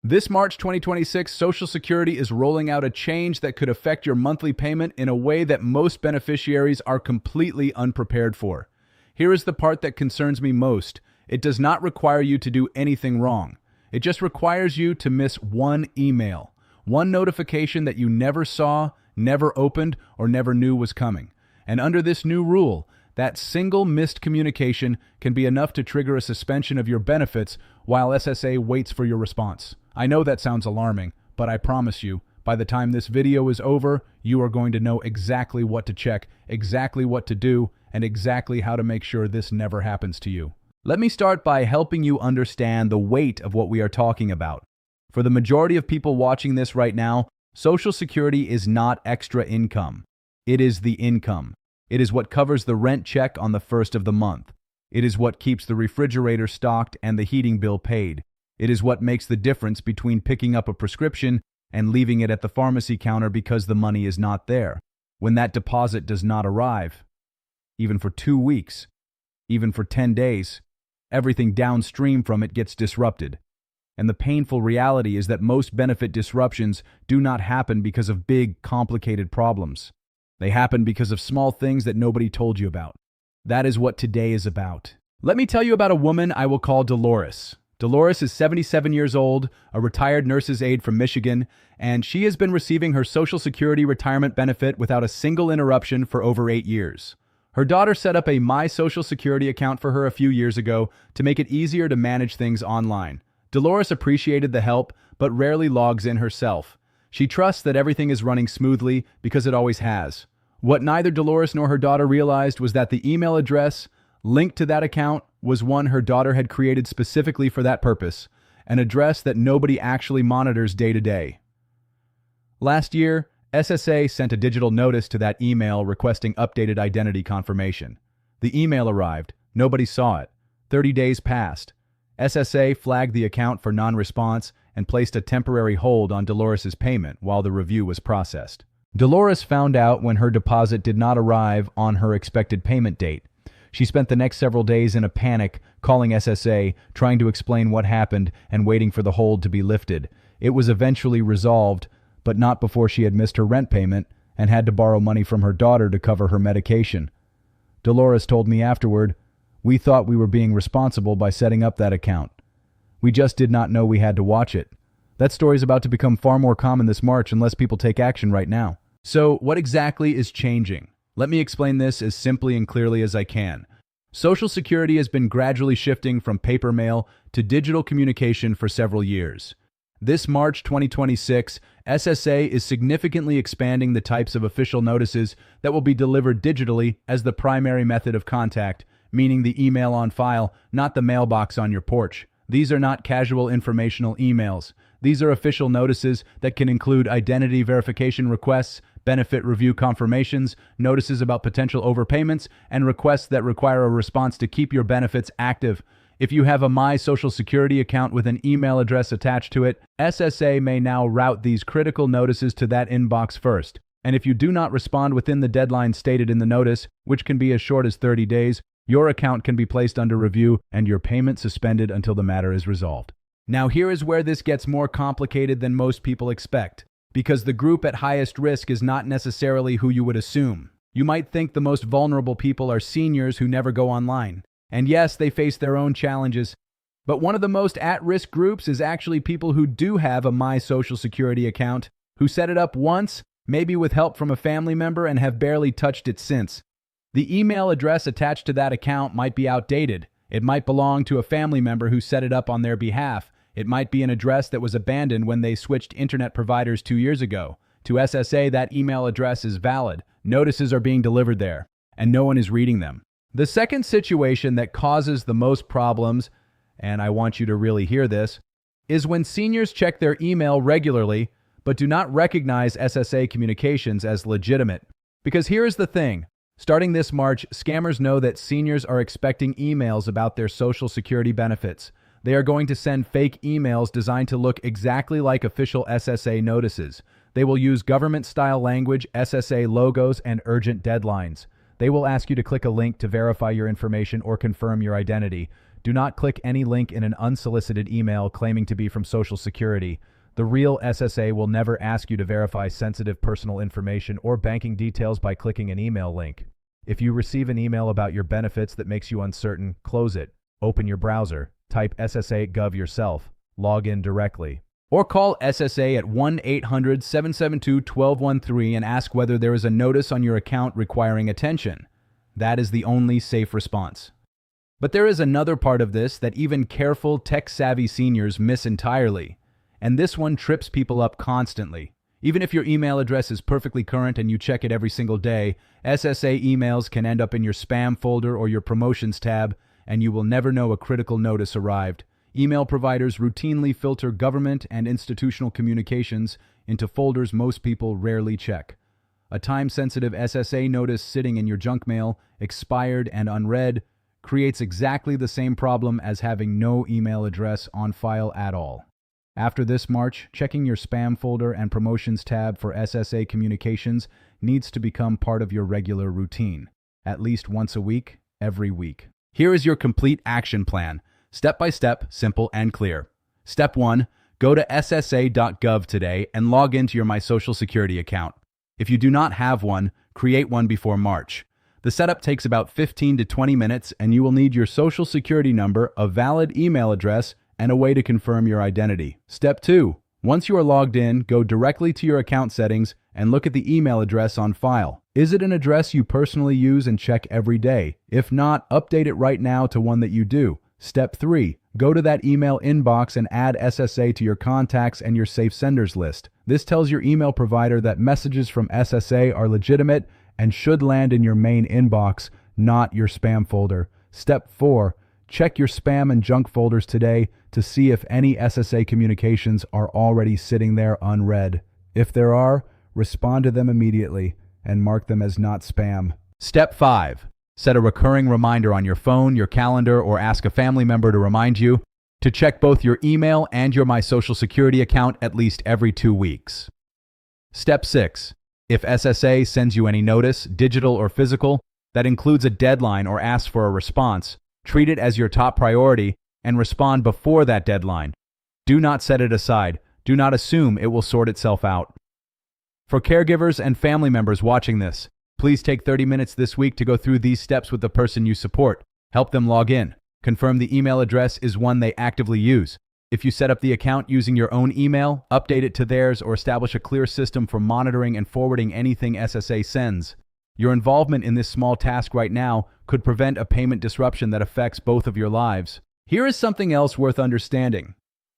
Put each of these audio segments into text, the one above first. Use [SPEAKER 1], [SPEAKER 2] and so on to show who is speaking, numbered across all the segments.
[SPEAKER 1] This March 2026, Social Security is rolling out a change that could affect your monthly payment in a way that most beneficiaries are completely unprepared for. Here is the part that concerns me most. It does not require you to do anything wrong. It just requires you to miss one email, one notification that you never saw, never opened, or never knew was coming. And under this new rule, that single missed communication can be enough to trigger a suspension of your benefits while SSA waits for your response. I know that sounds alarming, but I promise you, by the time this video is over, you are going to know exactly what to check, exactly what to do, and exactly how to make sure this never happens to you. Let me start by helping you understand the weight of what we are talking about. For the majority of people watching this right now, Social Security is not extra income. It is the income. It is what covers the rent check on the first of the month. It is what keeps the refrigerator stocked and the heating bill paid. It is what makes the difference between picking up a prescription and leaving it at the pharmacy counter because the money is not there. When that deposit does not arrive, even for 2 weeks, even for 10 days, everything downstream from it gets disrupted. And the painful reality is that most benefit disruptions do not happen because of big, complicated problems. They happen because of small things that nobody told you about. That is what today is about. Let me tell you about a woman I will call Dolores. Dolores is 77 years old, a retired nurse's aide from Michigan, and she has been receiving her Social Security retirement benefit without a single interruption for over 8 years. Her daughter set up a My Social Security account for her a few years ago to make it easier to manage things online. Dolores appreciated the help, but rarely logs in herself. She trusts that everything is running smoothly because it always has. What neither Dolores nor her daughter realized was that the email address linked to that account was one her daughter had created specifically for that purpose, an address that nobody actually monitors day to day. Last year, SSA sent a digital notice to that email requesting updated identity confirmation. The email arrived. Nobody saw it. 30 days passed. SSA flagged the account for non-response and placed a temporary hold on Dolores's payment while the review was processed. Dolores found out when her deposit did not arrive on her expected payment date. She spent the next several days in a panic, calling SSA, trying to explain what happened, and waiting for the hold to be lifted. It was eventually resolved, but not before she had missed her rent payment and had to borrow money from her daughter to cover her medication. Dolores told me afterward, "We thought we were being responsible by setting up that account. We just did not know we had to watch it." That story is about to become far more common this March unless people take action right now. So, what exactly is changing? Let me explain this as simply and clearly as I can. Social Security has been gradually shifting from paper mail to digital communication for several years. This March 2026, SSA is significantly expanding the types of official notices that will be delivered digitally as the primary method of contact, meaning the email on file, not the mailbox on your porch. These are not casual informational emails. These are official notices that can include identity verification requests, benefit review confirmations, notices about potential overpayments, and requests that require a response to keep your benefits active. If you have a My Social Security account with an email address attached to it, SSA may now route these critical notices to that inbox first. And if you do not respond within the deadline stated in the notice, which can be as short as 30 days, your account can be placed under review and your payment suspended until the matter is resolved. Now here is where this gets more complicated than most people expect, because the group at highest risk is not necessarily who you would assume. You might think the most vulnerable people are seniors who never go online. And yes, they face their own challenges. But one of the most at-risk groups is actually people who do have a My Social Security account, who set it up once, maybe with help from a family member, and have barely touched it since. The email address attached to that account might be outdated. It might belong to a family member who set it up on their behalf. It might be an address that was abandoned when they switched internet providers 2 years ago. To SSA, that email address is valid. Notices are being delivered there, and no one is reading them. The second situation that causes the most problems, and I want you to really hear this, is when seniors check their email regularly but do not recognize SSA communications as legitimate. Because here is the thing. Starting this March, scammers know that seniors are expecting emails about their Social Security benefits. They are going to send fake emails designed to look exactly like official SSA notices. They will use government-style language, SSA logos, and urgent deadlines. They will ask you to click a link to verify your information or confirm your identity. Do not click any link in an unsolicited email claiming to be from Social Security. The real SSA will never ask you to verify sensitive personal information or banking details by clicking an email link. If you receive an email about your benefits that makes you uncertain, close it. Open your browser, type SSA.gov yourself, log in directly. Or call SSA at 1-800-772-1213 and ask whether there is a notice on your account requiring attention. That is the only safe response. But there is another part of this that even careful, tech-savvy seniors miss entirely. And this one trips people up constantly. Even if your email address is perfectly current and you check it every single day, SSA emails can end up in your spam folder or your promotions tab, and you will never know a critical notice arrived. Email providers routinely filter government and institutional communications into folders most people rarely check. A time-sensitive SSA notice sitting in your junk mail, expired and unread, creates exactly the same problem as having no email address on file at all. After this March, checking your spam folder and promotions tab for SSA communications needs to become part of your regular routine, at least once a week, every week. Here is your complete action plan. Step by step, simple and clear. Step 1. Go to SSA.gov today and log into your My Social Security account. If you do not have one, create one before March. The setup takes about 15 to 20 minutes, and you will need your Social Security number, a valid email address, and a way to confirm your identity. Step 2. Once you are logged in, go directly to your account settings and look at the email address on file. Is it an address you personally use and check every day? If not, update it right now to one that you do. Step 3. Go to that email inbox and add SSA to your contacts and your safe senders list. This tells your email provider that messages from SSA are legitimate and should land in your main inbox, not your spam folder. Step 4. Check your spam and junk folders today to see if any SSA communications are already sitting there unread. If there are, respond to them immediately and mark them as not spam. Step 5. Set a recurring reminder on your phone, your calendar, or ask a family member to remind you to check both your email and your My Social Security account at least every 2 weeks. Step 6. If SSA sends you any notice, digital or physical, that includes a deadline or asks for a response, treat it as your top priority and respond before that deadline. Do not set it aside. Do not assume it will sort itself out. For caregivers and family members watching this, please take 30 minutes this week to go through these steps with the person you support. Help them log in. Confirm the email address is one they actively use. If you set up the account using your own email, update it to theirs or establish a clear system for monitoring and forwarding anything SSA sends. Your involvement in this small task right now could prevent a payment disruption that affects both of your lives. Here is something else worth understanding.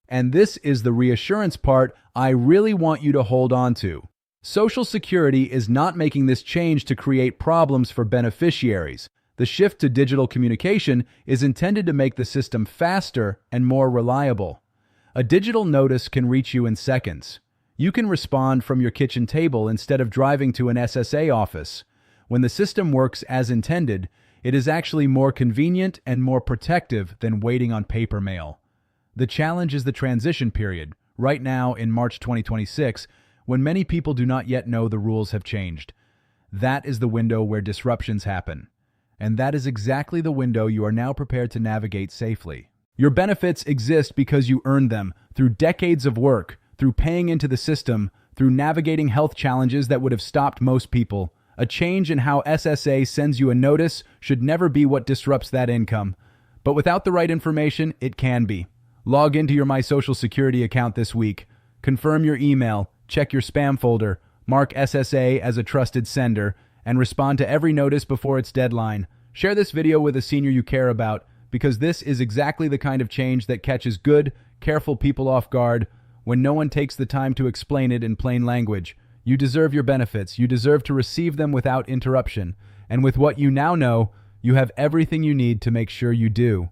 [SPEAKER 1] And this is the reassurance part I really want you to hold on to. Social Security is not making this change to create problems for beneficiaries. The shift to digital communication is intended to make the system faster and more reliable. A digital notice can reach you in seconds. You can respond from your kitchen table instead of driving to an SSA office. When the system works as intended, it is actually more convenient and more protective than waiting on paper mail. The challenge is the transition period, right now in March 2026, when many people do not yet know the rules have changed. That is the window where disruptions happen. And that is exactly the window you are now prepared to navigate safely. Your benefits exist because you earned them through decades of work, through paying into the system, through navigating health challenges that would have stopped most people. A change in how SSA sends you a notice should never be what disrupts that income. But without the right information, it can be. Log into your My Social Security account this week. Confirm your email. Check your spam folder, mark SSA as a trusted sender, and respond to every notice before its deadline. Share this video with a senior you care about, because this is exactly the kind of change that catches good, careful people off guard when no one takes the time to explain it in plain language. You deserve your benefits. You deserve to receive them without interruption. And with what you now know, you have everything you need to make sure you do.